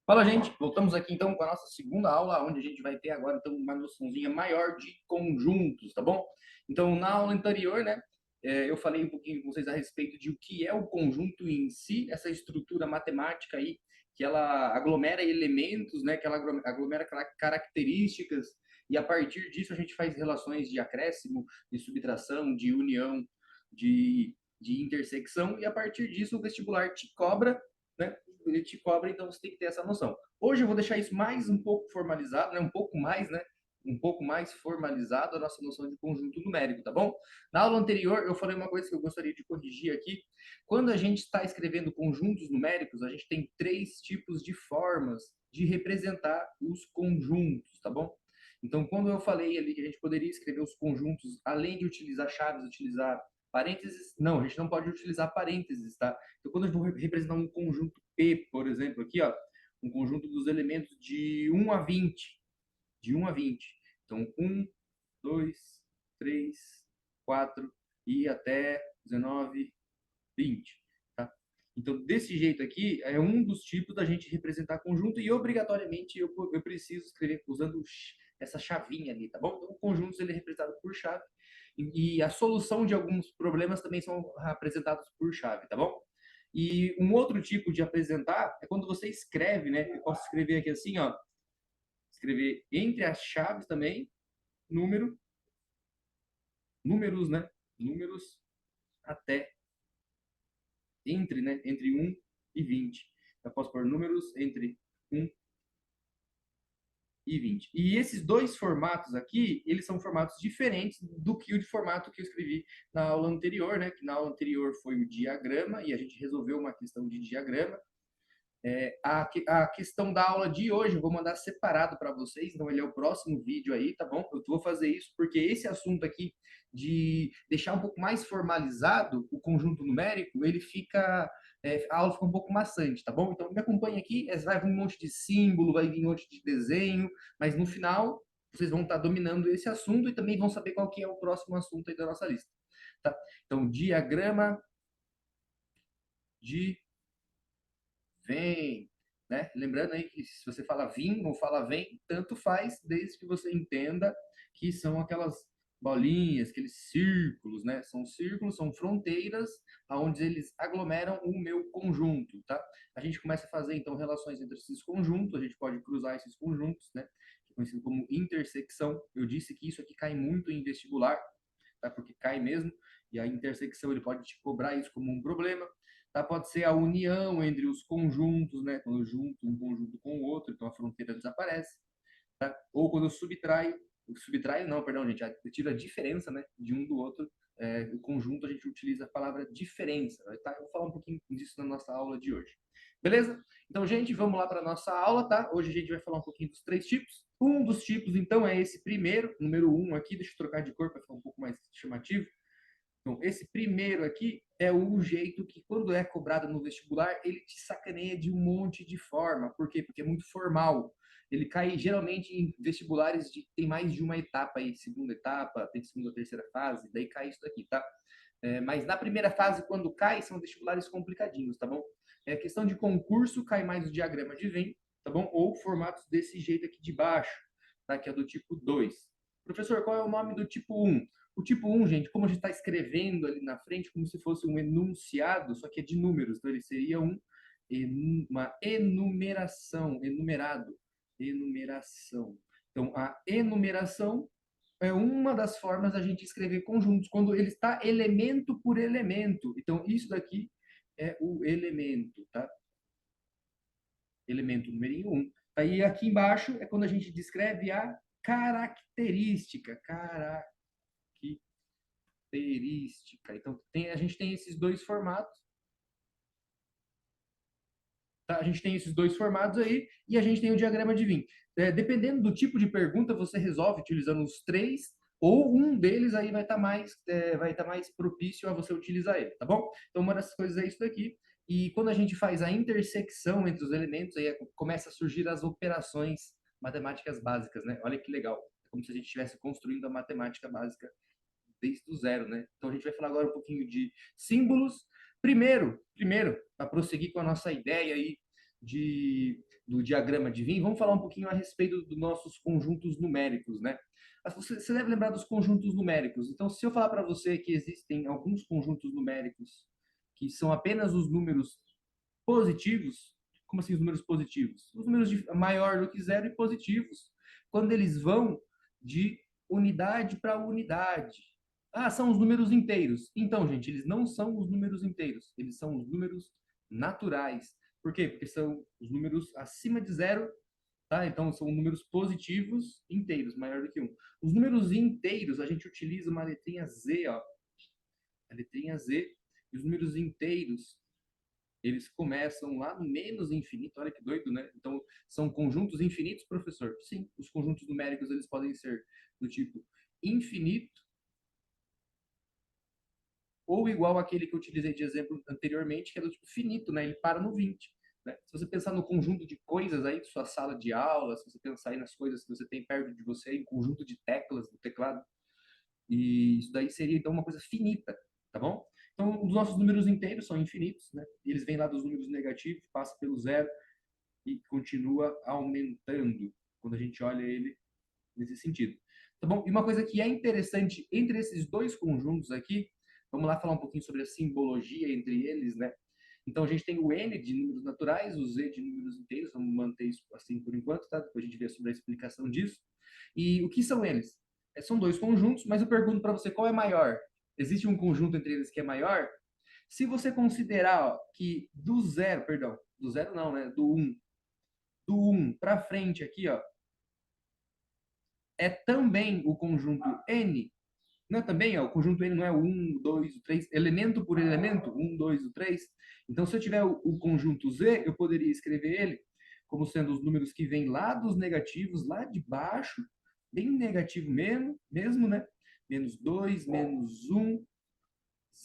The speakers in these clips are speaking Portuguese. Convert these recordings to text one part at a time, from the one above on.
Fala, gente. Voltamos aqui então com a nossa segunda aula, onde a gente vai ter agora então uma noçãozinha maior de conjuntos, tá bom? Então, na aula anterior, né, eu falei um pouquinho com vocês a respeito de o que é o conjunto em si, essa estrutura matemática aí, que ela aglomera elementos, né, que ela aglomera características, e a partir disso a gente faz relações de acréscimo, de subtração, de união, de intersecção, e a partir disso o vestibular te cobra, né? Ele te cobra, então você tem que ter essa noção. Hoje eu vou deixar isso mais um pouco formalizado, né? Um pouco mais, né? Um pouco mais formalizado a nossa noção de conjunto numérico, tá bom? Na aula anterior eu falei uma coisa que eu gostaria de corrigir aqui. Quando a gente está escrevendo conjuntos numéricos, a gente tem três tipos de formas de representar os conjuntos, tá bom? Então, quando eu falei ali que a gente poderia escrever os conjuntos, além de utilizar chaves, utilizar parênteses, não, a gente não pode utilizar parênteses, tá? Então, quando eu vou representar um conjunto P, por exemplo, aqui, ó, um conjunto dos elementos de 1 a 20, de 1 a 20. Então, 1, 2, 3, 4 e até 19, 20, tá? Então, desse jeito aqui, é um dos tipos da gente representar conjunto e, obrigatoriamente, eu preciso escrever usando essa chavinha ali, tá bom? Então, o conjunto ele é representado por chave e a solução de alguns problemas também são apresentados por chave, tá bom? E um outro tipo de apresentar é quando você escreve, né? Eu posso escrever aqui assim, ó, escrever entre as chaves também, número, números, né? Números até entre, né? Entre 1 e 20. Eu posso pôr números entre 1 e 20. E esses dois formatos aqui, eles são formatos diferentes do que o de formato que eu escrevi na aula anterior, né? Que na aula anterior foi o diagrama e a gente resolveu uma questão de diagrama. A questão da aula de hoje eu vou mandar separado para vocês, então ele é o próximo vídeo aí, tá bom? Eu vou fazer isso porque esse assunto aqui de deixar um pouco mais formalizado o conjunto numérico, ele fica, a aula fica um pouco maçante, tá bom? Então me acompanha aqui, vai vir um monte de símbolo, vai vir um monte de desenho, mas no final vocês vão estar dominando esse assunto e também vão saber qual que é o próximo assunto aí da nossa lista, tá? Então, diagrama de vem, né? Lembrando aí que se você fala vim ou fala vem, tanto faz, desde que você entenda que são aquelas bolinhas, aqueles círculos, né? São círculos, são fronteiras aonde eles aglomeram o meu conjunto, tá? A gente começa a fazer então relações entre esses conjuntos, a gente pode cruzar esses conjuntos, né? Que é conhecido como intersecção. Eu disse que isso aqui cai muito em vestibular, tá? Porque cai mesmo, e a intersecção ele pode te cobrar isso como um problema. Tá? Pode ser a união entre os conjuntos, né? Quando eu junto um conjunto com o outro, então a fronteira desaparece. Tá? Ou quando eu subtraio não, perdão, gente, eu tiro a diferença, né, de um do outro, o conjunto a gente utiliza a palavra diferença, tá? Eu vou falar um pouquinho disso na nossa aula de hoje. Beleza? Então, gente, vamos lá para a nossa aula, tá? Hoje a gente vai falar um pouquinho dos três tipos. Um dos tipos, então, é esse primeiro, número 1 aqui, deixa eu trocar de cor para ficar um pouco mais chamativo. Então, esse primeiro aqui é o jeito que, quando é cobrado no vestibular, ele te sacaneia de um monte de forma. Por quê? Porque é muito formal. Ele cai geralmente em vestibulares de tem mais de uma etapa aí, segunda etapa, tem segunda, terceira fase, daí cai isso daqui, tá? Mas na primeira fase, quando cai, são vestibulares complicadinhos, tá bom? Questão de concurso, cai mais o diagrama de Venn, tá bom? Ou formatos desse jeito aqui de baixo, tá? Que é do tipo 2. Professor, qual é o nome do tipo 1? O tipo 1, gente, como a gente está escrevendo ali na frente, como se fosse um enunciado, só que é de números, então ele seria uma enumeração, enumerado, enumeração. Então, a enumeração é uma das formas da gente escrever conjuntos, quando ele está elemento por elemento. Então, isso daqui é o elemento, tá? Elemento número 1. Aí aqui embaixo é quando a gente descreve a característica. Característica. Então, a gente tem esses dois formatos. Tá? A gente tem esses dois formatos aí e a gente tem o diagrama de Venn. Dependendo do tipo de pergunta, você resolve utilizando os três ou um deles aí vai estar mais propício a você utilizar ele, tá bom? Então, uma dessas coisas é isso daqui. E quando a gente faz a intersecção entre os elementos, aí começa a surgir as operações matemáticas básicas, né? Olha que legal. É como se a gente estivesse construindo a matemática básica desde o zero, né? Então a gente vai falar agora um pouquinho de símbolos. Primeiro, para prosseguir com a nossa ideia aí do diagrama de Venn, vamos falar um pouquinho a respeito dos nossos conjuntos numéricos, né? Você deve lembrar dos conjuntos numéricos. Então, se eu falar para você que existem alguns conjuntos numéricos que são apenas os números positivos, como assim os números positivos? Os números maior do que zero e positivos, quando eles vão de unidade para unidade. Ah, são os números inteiros. Então, gente, eles não são os números inteiros, eles são os números naturais. Por quê? Porque são os números acima de zero, tá? Então, são números positivos inteiros, maior do que um. Os números inteiros, a gente utiliza uma letrinha Z, ó. A letrinha Z. E os números inteiros, eles começam lá no menos infinito. Olha que doido, né? Então, são conjuntos infinitos, professor? Sim, os conjuntos numéricos, eles podem ser do tipo infinito ou igual àquele que eu utilizei de exemplo anteriormente, que é do tipo finito, né? Ele para no 20. Né? Se você pensar no conjunto de coisas aí de sua sala de aula, se você pensar aí nas coisas que você tem perto de você, em conjunto de teclas do teclado, e isso daí seria então uma coisa finita, tá bom? Então, os nossos números inteiros são infinitos, né? E eles vêm lá dos números negativos, passa pelo zero e continua aumentando quando a gente olha ele nesse sentido. Tá bom? E uma coisa que é interessante entre esses dois conjuntos aqui, vamos lá falar um pouquinho sobre a simbologia entre eles, né? Então a gente tem o N de números naturais, o Z de números inteiros, vamos manter isso assim por enquanto, tá? Depois a gente vê sobre a explicação disso. E o que são eles? São dois conjuntos, mas eu pergunto para você qual é maior? Existe um conjunto entre eles que é maior? Se você considerar ó, que do zero, perdão, do zero não, né? Do 1 para frente aqui, ó, é também o conjunto N. Não é também, ó, o conjunto N não é o 1, 2, 3, elemento por elemento, 1, 2, 3. Então, se eu tiver o conjunto Z, eu poderia escrever ele como sendo os números que vêm lá dos negativos, lá de baixo, bem negativo mesmo, né? Menos 2, menos 1,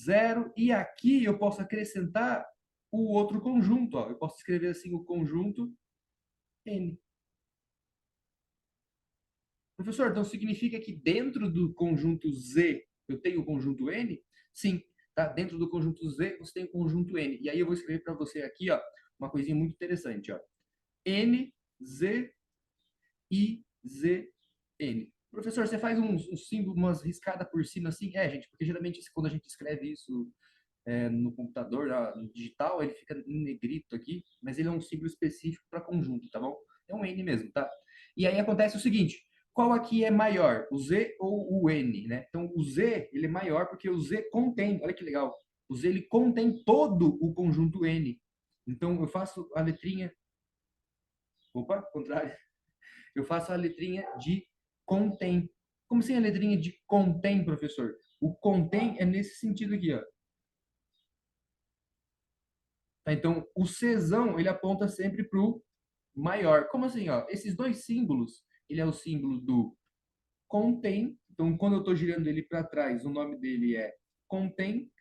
0. E aqui eu posso acrescentar o outro conjunto. Ó. Eu posso escrever assim o conjunto N. Professor, então significa que dentro do conjunto Z eu tenho o conjunto N? Sim, tá? Dentro do conjunto Z você tem o conjunto N. E aí eu vou escrever para você aqui, ó, uma coisinha muito interessante, ó. N, Z, I, Z, N. Professor, você faz um símbolo, umas riscadas por cima assim? É, gente, porque geralmente quando a gente escreve isso no computador, no digital, ele fica em negrito aqui, mas ele é um símbolo específico para conjunto, tá bom? É um N mesmo, tá? E aí acontece o seguinte, qual aqui é maior, o Z ou o N, né? Então, o Z, ele é maior porque o Z contém, olha que legal, o Z, ele contém todo o conjunto N. Então, eu faço a letrinha, opa, contrário, eu faço a letrinha de contém. Como assim a letrinha de contém, professor? O contém é nesse sentido aqui, ó. Tá? Então, o Czão, ele aponta sempre para o maior. Como assim? Ó? Esses dois símbolos, ele é o símbolo do contém. Então, quando eu estou girando ele para trás, o nome dele é contém.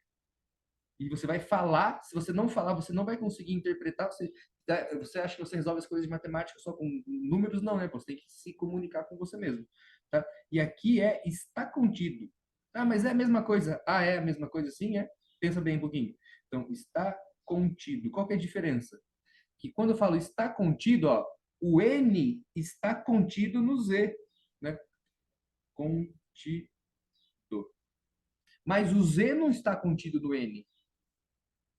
E você vai falar. Se você não falar, você não vai conseguir interpretar. Você acha que você resolve as coisas de matemática só com números? Não, né? Você tem que se comunicar com você mesmo. Tá? E aqui é está contido. Ah, mas é a mesma coisa. Ah, é a mesma coisa? Sim, é. Pensa bem um pouquinho. Então, está contido. Qual que é a diferença? Que quando eu falo está contido, ó, o N está contido no Z, né? Contido. Mas o Z não está contido no N.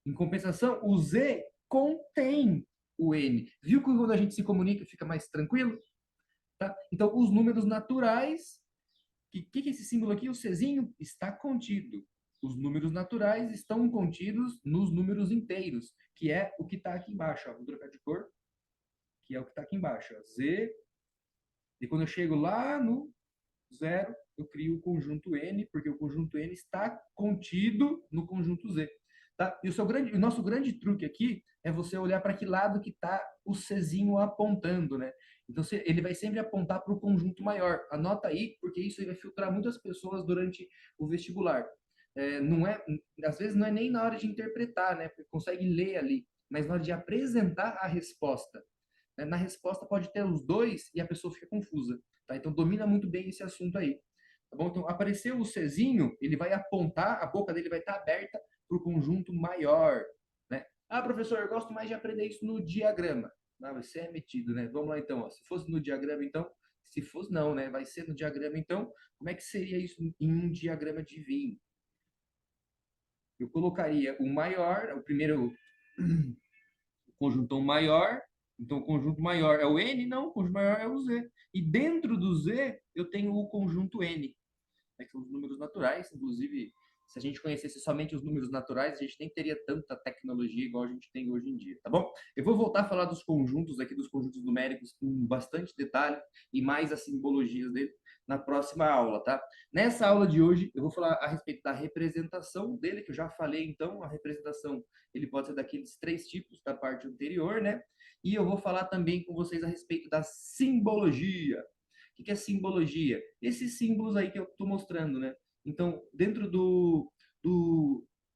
Em compensação, o Z contém o N. Viu que quando a gente se comunica fica mais tranquilo? Tá? Então, os números naturais, que é esse símbolo aqui? O Czinho está contido. Os números naturais estão contidos nos números inteiros, que é o que está aqui embaixo. Ó. Vou trocar de cor, que é o que está aqui embaixo. Ó. Z. E quando eu chego lá no zero, eu crio o conjunto N, porque o conjunto N está contido no conjunto Z. Tá? E o nosso grande truque aqui é você olhar para que lado que está o Czinho apontando, né? Então, ele vai sempre apontar para o conjunto maior. Anota aí, porque isso vai filtrar muitas pessoas durante o vestibular. Não é, às vezes não é nem na hora de interpretar, né? Porque consegue ler ali, mas na hora de apresentar a resposta. Na resposta pode ter os dois e a pessoa fica confusa. Tá? Então domina muito bem esse assunto aí. Tá bom? Então apareceu o Czinho, ele vai apontar, a boca dele vai estar aberta para o conjunto maior. Né? Ah, professor, eu gosto mais de aprender isso no diagrama. Ah, vai ser metido, né? Vamos lá então. Ó. Se fosse no diagrama, então. Se fosse, não, né? Vai ser no diagrama, então. Como é que seria isso em um diagrama de Venn? Eu colocaria o maior, o primeiro conjuntão maior. Então, o conjunto maior é o N? Não, o conjunto maior é o Z. E dentro do Z, eu tenho o conjunto N, né, que são os números naturais. Inclusive, se a gente conhecesse somente os números naturais, a gente nem teria tanta tecnologia igual a gente tem hoje em dia, tá bom? Eu vou voltar a falar dos conjuntos aqui, dos conjuntos numéricos, com bastante detalhe e mais as simbologias dele na próxima aula, tá? Nessa aula de hoje, eu vou falar a respeito da representação dele, que eu já falei, então, a representação, ele pode ser daqueles três tipos da parte anterior, né? E eu vou falar também com vocês a respeito da simbologia. O que é simbologia? Esses símbolos aí que eu estou mostrando, né? Então, dentro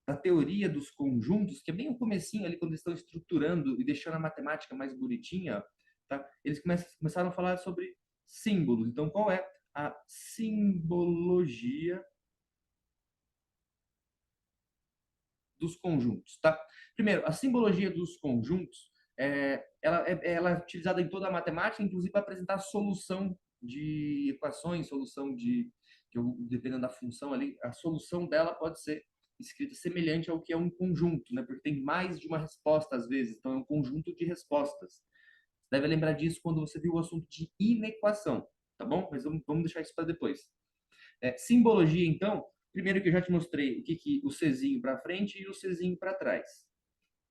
da teoria dos conjuntos, que é bem o comecinho ali, quando eles estão estruturando e deixando a matemática mais bonitinha, tá? Eles começaram a falar sobre símbolos. Então, qual é a simbologia dos conjuntos, tá? Primeiro, a simbologia dos conjuntos, ela é utilizada em toda a matemática, inclusive para apresentar solução de equações, dependendo da função ali, a solução dela pode ser escrita semelhante ao que é um conjunto, né? Porque tem mais de uma resposta às vezes, então é um conjunto de respostas. Você deve lembrar disso quando você viu o assunto de inequação, tá bom? Mas vamos deixar isso para depois. Simbologia, então, primeiro que eu já te mostrei o Czinho para frente e o Czinho para trás.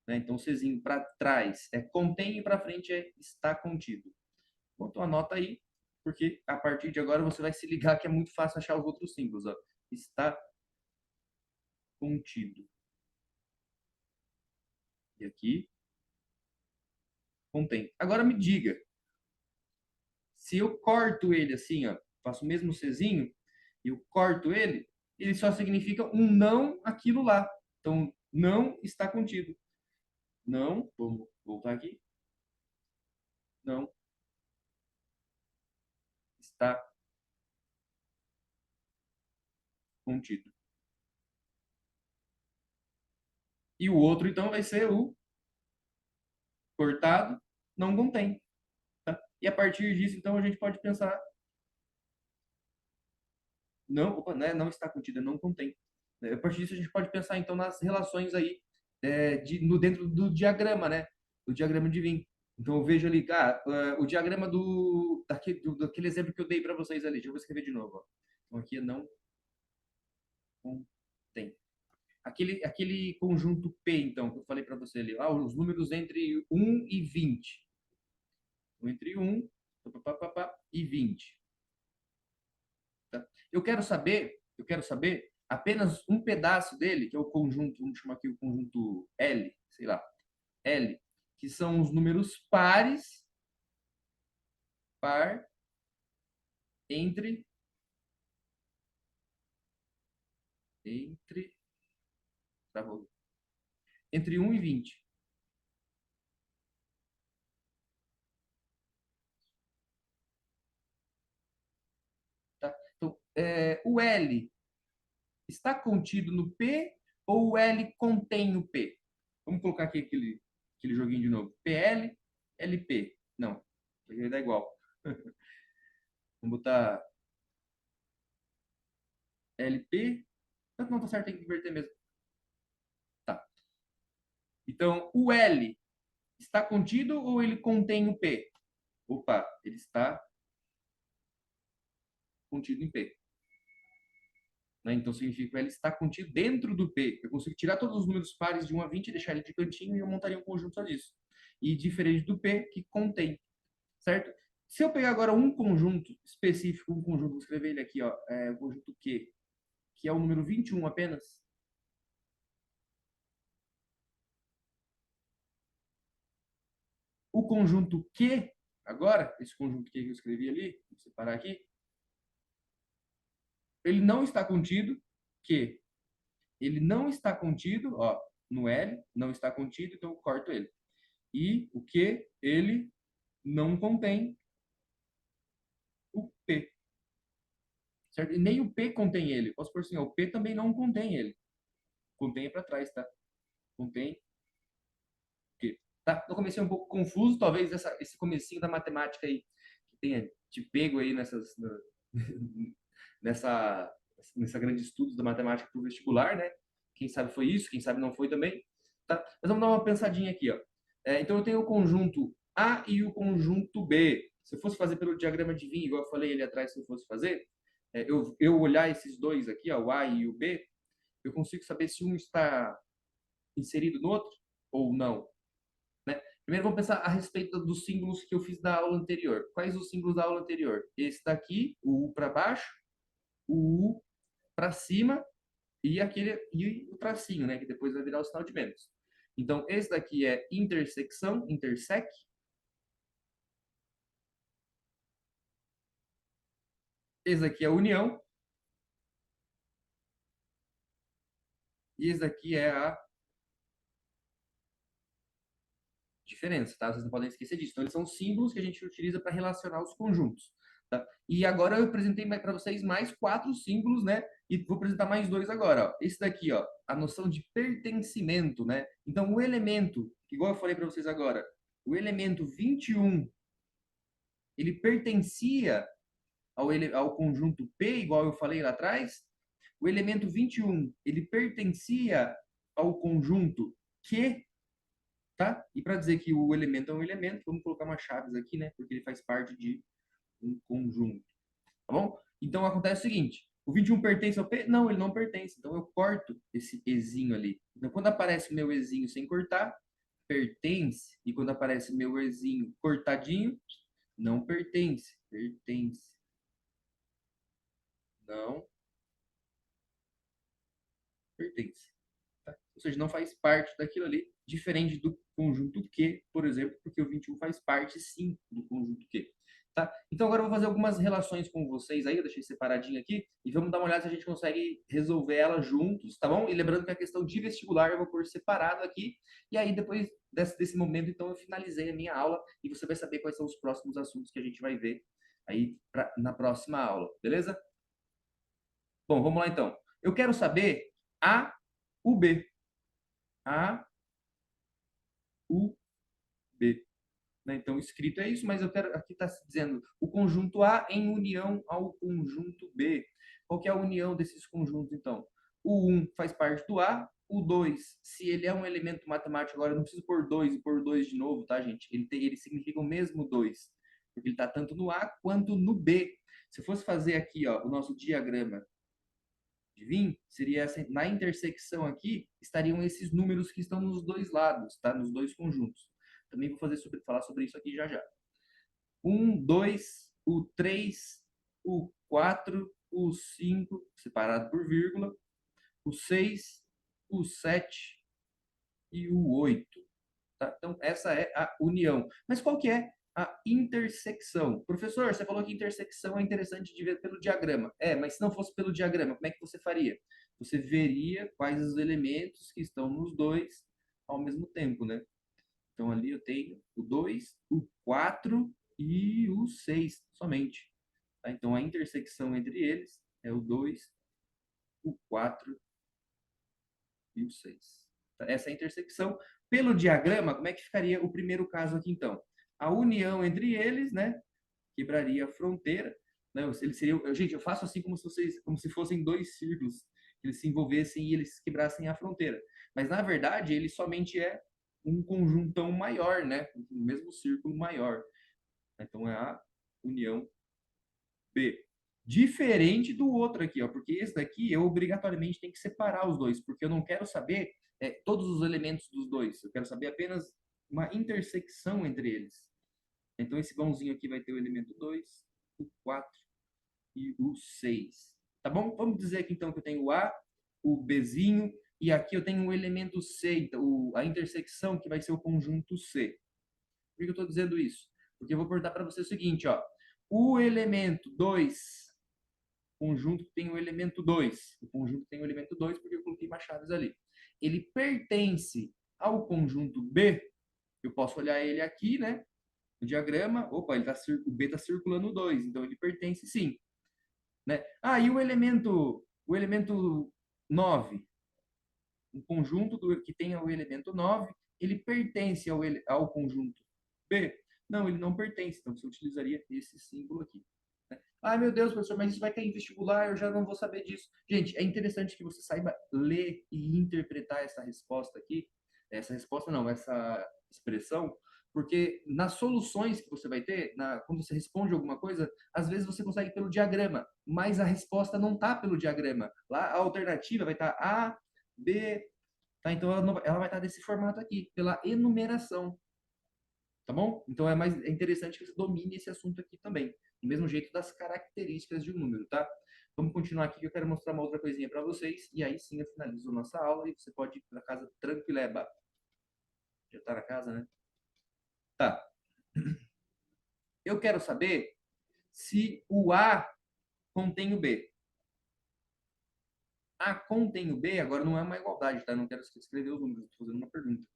Né? Então, o Czinho para trás é contém e para frente é está contido. Então, anota aí, porque a partir de agora você vai se ligar que é muito fácil achar os outros símbolos. Ó. Está contido. E aqui, contém. Agora me diga, se eu corto ele assim, ó, faço o mesmo Czinho, eu corto ele só significa um não aquilo lá. Então, não está contido. Não, vamos voltar aqui. Não está contido. E o outro, então, vai ser o cortado, não contém. Tá? E a partir disso, então, a gente pode pensar, não, opa, né, não está contido, não contém. A partir disso, a gente pode pensar, então, nas relações aí dentro do diagrama, né? Do diagrama de Venn. Então, eu vejo ali, o diagrama daquele exemplo que eu dei para vocês ali. Deixa eu vou escrever de novo. Ó. Então, aqui é não contém. Aquele conjunto P, então, que eu falei para você ali, os números entre 1 e 20. Entre 1 e 20. Tá? Eu quero saber apenas um pedaço dele, que é o conjunto, vamos chamar aqui o conjunto L, sei lá, L, que são os números pares, par, entre, entre, travou, entre 1 e 20. Tá? Então, o L está contido no P ou o L contém o P? Vamos colocar aqui aquele joguinho de novo. PL, LP. Não, vai dar igual. Vamos botar LP. Não, tá certo, tem que inverter mesmo. Tá. Então, o L está contido ou ele contém o P? Opa, ele está contido em P. Né? Então, significa que ele está contido dentro do P. Eu consigo tirar todos os números pares de 1 a 20 e deixar ele de cantinho e eu montaria um conjunto só disso. E diferente do P, que contém. Certo? Se eu pegar agora um conjunto específico, um conjunto, vou escrever ele aqui, ó, o conjunto Q, que é o número 21 apenas, o conjunto Q, agora, esse conjunto Q que eu escrevi ali, vou separar aqui, ele não está contido, Q, ele não está contido, ó, no L, não está contido, então eu corto ele. E o Q, ele não contém o P, certo? E nem o P contém ele. Posso por assim, ó, o P também não contém ele. Contém para trás, tá? Contém Tá? No começo é um pouco confuso, talvez esse comecinho da matemática aí que tenha te pego aí nessa, nessa grande estudo da matemática para o vestibular, né? Quem sabe foi isso, quem sabe não foi também. Tá? Mas vamos dar uma pensadinha aqui, ó. Então eu tenho o conjunto A e o conjunto B. Se eu fosse fazer pelo diagrama de Venn, igual eu falei ali atrás, se eu fosse fazer, eu olhar esses dois aqui, ó, o A e o B, eu consigo saber se um está inserido no outro ou não. Né? Primeiro vamos pensar a respeito dos símbolos que eu fiz da aula anterior. Quais os símbolos da aula anterior? Esse daqui, o U para baixo, o U para cima e o tracinho, né, que depois vai virar o sinal de menos. Então, esse daqui é intersecção, intersect. Esse daqui é união. E esse daqui é a diferença, tá? Vocês não podem esquecer disso. Então, eles são símbolos que a gente utiliza para relacionar os conjuntos. Tá? E agora eu apresentei para vocês mais 4 símbolos, né? E vou apresentar mais 2 agora. Ó. Esse daqui, ó, a noção de pertencimento, né? Então, o elemento, igual eu falei para vocês agora, o elemento 21, ele pertencia ao conjunto P, igual eu falei lá atrás. O elemento 21, ele pertencia ao conjunto Q, tá? E para dizer que o elemento é um elemento, vamos colocar umas chaves aqui, né? Porque ele faz parte de um conjunto, tá bom? Então acontece o seguinte: o 21 pertence ao P? Não, ele não pertence. Então eu corto esse Ezinho ali. Então quando aparece o meu Ezinho sem cortar, pertence. E quando aparece o meu Ezinho cortadinho, não pertence. Pertence. Não pertence. Tá? Ou seja, não faz parte daquilo ali, diferente do conjunto Q, por exemplo, porque o 21 faz parte sim do conjunto Q. Tá? Então agora eu vou fazer algumas relações com vocês aí, eu deixei separadinho aqui, e vamos dar uma olhada se a gente consegue resolver elas juntos, tá bom? E lembrando que a questão de vestibular eu vou pôr separado aqui, e aí depois desse momento, então, eu finalizei a minha aula, e você vai saber quais são os próximos assuntos que a gente vai ver aí na próxima aula, beleza? Bom, vamos lá então. Eu quero saber A, o B. A, U, B. Né? Então, escrito é isso, mas eu quero aqui está dizendo o conjunto A em união ao conjunto B. Qual que é a união desses conjuntos, então? O 1 faz parte do A, o 2, se ele é um elemento matemático, agora eu não preciso pôr 2 e pôr 2 de novo, tá, gente? Ele significa o mesmo 2, porque ele está tanto no A quanto no B. Se eu fosse fazer aqui ó, o nosso diagrama de Vim, seria essa, na intersecção aqui, estariam esses números que estão nos dois lados, tá? Nos dois conjuntos. Também vou falar sobre isso aqui já já. 1, 2, o 3, o 4, o 5, separado por vírgula, o 6, o 7 e o 8. Tá? Então, essa é a união. Mas qual que é a intersecção? Professor, você falou que intersecção é interessante de ver pelo diagrama. Mas se não fosse pelo diagrama, como é que você faria? Você veria quais os elementos que estão nos dois ao mesmo tempo, né? Então, ali eu tenho o 2, o 4 e o 6 somente. Tá? Então, a intersecção entre eles é o 2, o 4 e o 6. Essa é a intersecção. Pelo diagrama, como é que ficaria o primeiro caso aqui, então? A união entre eles, né? Quebraria a fronteira. Né? Eles seriam, gente, eu faço assim como se fossem dois círculos, que eles se envolvessem e eles quebrassem a fronteira. Mas, na verdade, ele somente é um conjuntão maior, né? O mesmo círculo maior. Então, é a união B. Diferente do outro aqui, ó, porque esse daqui eu obrigatoriamente tenho que separar os dois, porque eu não quero saber todos os elementos dos dois, eu quero saber apenas uma intersecção entre eles. Então esse vãozinho aqui vai ter o elemento 2, o 4 e o 6. Tá bom? Vamos dizer aqui então que eu tenho o A, o Bzinho, e aqui eu tenho o elemento C, então, a intersecção que vai ser o conjunto C. Por que eu estou dizendo isso? Porque eu vou perguntar para você o seguinte, ó. O elemento 2 conjunto que tem o elemento 2. O conjunto tem o elemento 2 porque eu coloquei mais chaves ali. Ele pertence ao conjunto B. Eu posso olhar ele aqui, né? No diagrama. Opa, o B está circulando o 2. Então, ele pertence sim. Né? E o elemento 9. Um conjunto que tenha o elemento 9. ele pertence ao conjunto B? Não, ele não pertence. Então, você utilizaria esse símbolo aqui. Ai, meu Deus, professor, mas isso vai cair em vestibular, eu já não vou saber disso. Gente, é interessante que você saiba ler e interpretar essa resposta aqui. Essa resposta não, essa expressão, porque nas soluções que você vai ter, quando você responde alguma coisa, às vezes você consegue pelo diagrama, mas a resposta não está pelo diagrama. Lá a alternativa vai estar A, B, tá? Então ela vai estar desse formato aqui, pela enumeração. Tá bom? Então é interessante que você domine esse assunto aqui também. Do mesmo jeito das características de um número, tá? Vamos continuar aqui que eu quero mostrar uma outra coisinha para vocês. E aí sim eu finalizo a nossa aula e você pode ir para casa tranquileba. Já tá na casa, né? Tá. Eu quero saber se o A contém o B. A contém o B, agora não é uma igualdade, tá? Eu não quero escrever os números, estou fazendo uma pergunta.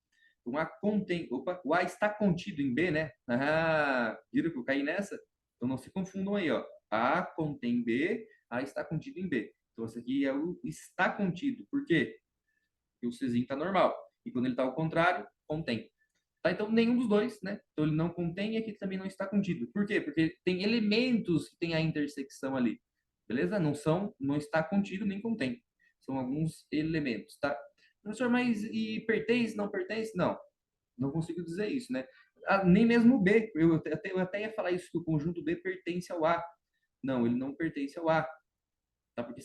Então, A contém. Opa, o A está contido em B, né? Ah, viram que eu caí nessa? Então não se confundam aí, ó. A contém B, A está contido em B. Então esse aqui é o está contido. Por quê? Porque o Czinho está normal. E quando ele está ao contrário, contém. Tá? Então nenhum dos dois, né? Então ele não contém e aqui também não está contido. Por quê? Porque tem elementos que tem a intersecção ali. Beleza? Não está contido nem contém. São alguns elementos, tá? Professor, mas e pertence, não pertence? Não, não consigo dizer isso, né? Nem mesmo o B, eu até ia falar isso, que o conjunto B pertence ao A. Não, ele não pertence ao A, tá? Porque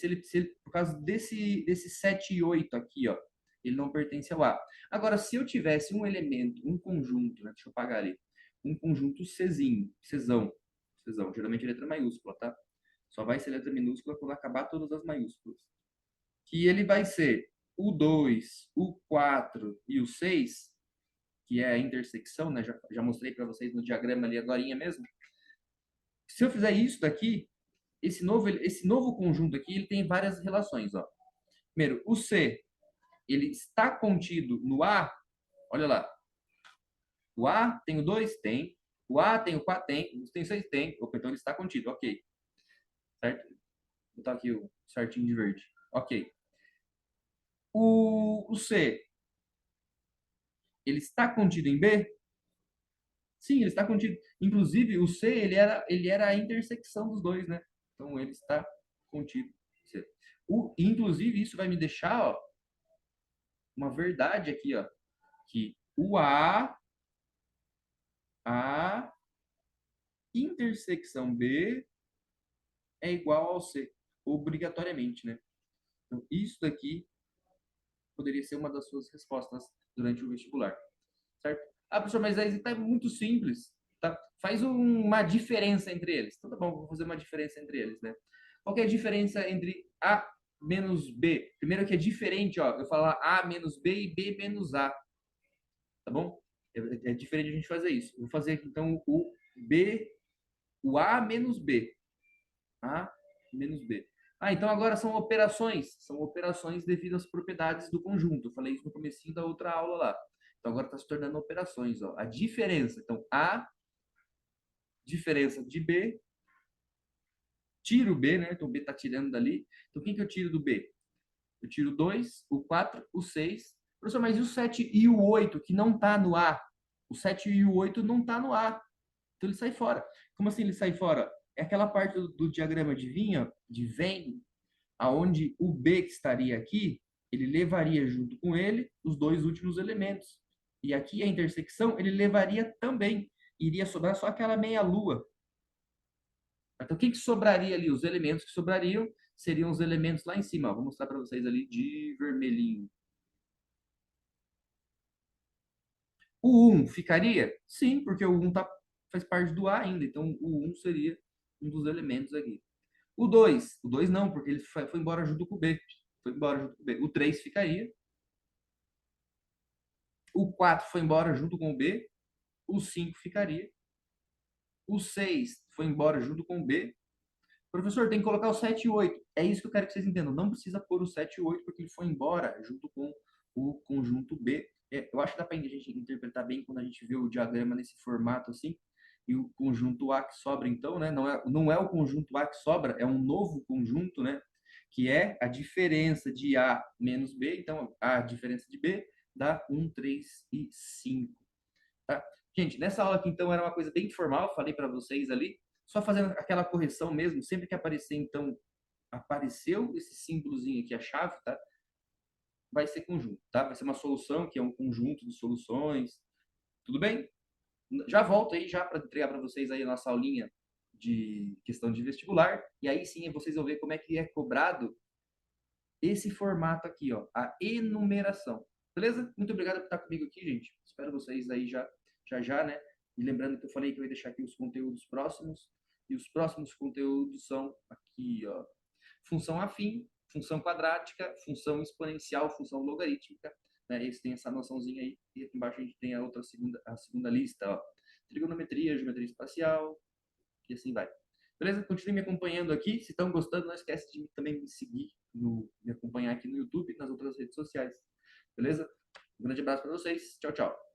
por causa desse 7 e 8 aqui, ó, ele não pertence ao A. Agora, se eu tivesse um elemento, um conjunto, né? Deixa eu apagar ali, um conjunto Czinho, Czão, geralmente letra maiúscula, tá? Só vai ser letra minúscula quando acabar todas as maiúsculas. Que ele vai ser o 2, o 4 e o 6, que é a intersecção, né? Já mostrei para vocês no diagrama ali agorinha mesmo. Se eu fizer isso daqui, esse novo conjunto aqui, ele tem várias relações, ó. Primeiro, o C, ele está contido no A, olha lá. O A tem o 2? Tem. O A tem o 4? Tem. Tem o 6? Tem. Opa, então ele está contido, ok. Certo? Vou botar aqui o certinho de verde. Ok. O C, ele está contido em B? Sim, ele está contido. Inclusive, o C, ele era a intersecção dos dois, né? Então, ele está contido. Inclusive, isso vai me deixar, ó, uma verdade aqui, ó, que o A intersecção B é igual ao C, obrigatoriamente, né? Então, isso daqui poderia ser uma das suas respostas durante o vestibular, certo? Ah, professor, mas aí está muito simples, tá? Faz uma diferença entre eles. Então, tá bom, vou fazer uma diferença entre eles, né? Qual que é a diferença entre A menos B? Primeiro que é diferente, ó, eu falar A menos B e B menos A, tá bom? É diferente a gente fazer isso. Vou fazer aqui, então, o A menos B. A menos B. Ah, então agora são operações devido às propriedades do conjunto. Eu falei isso no comecinho da outra aula lá. Então agora está se tornando operações, ó. A diferença, então A, diferença de B, tiro B, né? Então B está tirando dali. Então quem que eu tiro do B? Eu tiro o 2, o 4, o 6. Professor, mas e o 7 e o 8 que não está no A? O 7 e o 8 não está no A. Então ele sai fora. Como assim ele sai fora? É aquela parte do diagrama de vinha, de Venn, aonde o B que estaria aqui, ele levaria junto com ele os dois últimos elementos. E aqui a intersecção, ele levaria também. Iria sobrar só aquela meia-lua. Então, o que sobraria ali? Os elementos que sobrariam seriam os elementos lá em cima. Ó, vou mostrar para vocês ali de vermelhinho. O 1 ficaria? Sim, porque o 1 faz parte do A ainda. Então, o 1 seria um dos elementos aqui. O dois não, porque ele foi embora junto com o B. Foi embora junto com o B. O 3 ficaria. O 4 foi embora junto com o B. O 5 ficaria. O 6 foi embora junto com o B. Professor, tem que colocar o 7 e o 8. É isso que eu quero que vocês entendam. Não precisa pôr o 7 e o 8 porque ele foi embora junto com o conjunto B. Eu acho que dá para a gente interpretar bem quando a gente vê o diagrama nesse formato assim. E o conjunto A que sobra, então, né? Não é o conjunto A que sobra, é um novo conjunto, né? Que é a diferença de A menos B. Então, a diferença de B dá 1, 3 e 5. Tá? Gente, nessa aula aqui, então, era uma coisa bem informal, falei para vocês ali, só fazendo aquela correção mesmo, sempre que aparecer, então, apareceu esse símbolozinho aqui, a chave, tá? Vai ser conjunto, tá? Vai ser uma solução, que é um conjunto de soluções, tudo bem? Já volto aí já para entregar para vocês aí a nossa aulinha de questão de vestibular, e aí sim vocês vão ver como é que é cobrado esse formato aqui, ó, a enumeração. Beleza? Muito obrigado por estar comigo aqui, gente. Espero vocês aí já, né? E lembrando que eu falei que eu ia deixar aqui os conteúdos próximos, e os próximos conteúdos são aqui, ó, função afim, função quadrática, função exponencial, função logarítmica, né? Esse tem essa noçãozinha aí, e aqui embaixo a gente tem a segunda lista, ó, trigonometria, geometria espacial, e assim vai. Beleza? Continue me acompanhando aqui. Se estão gostando, não esquece de também me seguir, me acompanhar aqui no YouTube e nas outras redes sociais. Beleza? Um grande abraço para vocês. Tchau, tchau.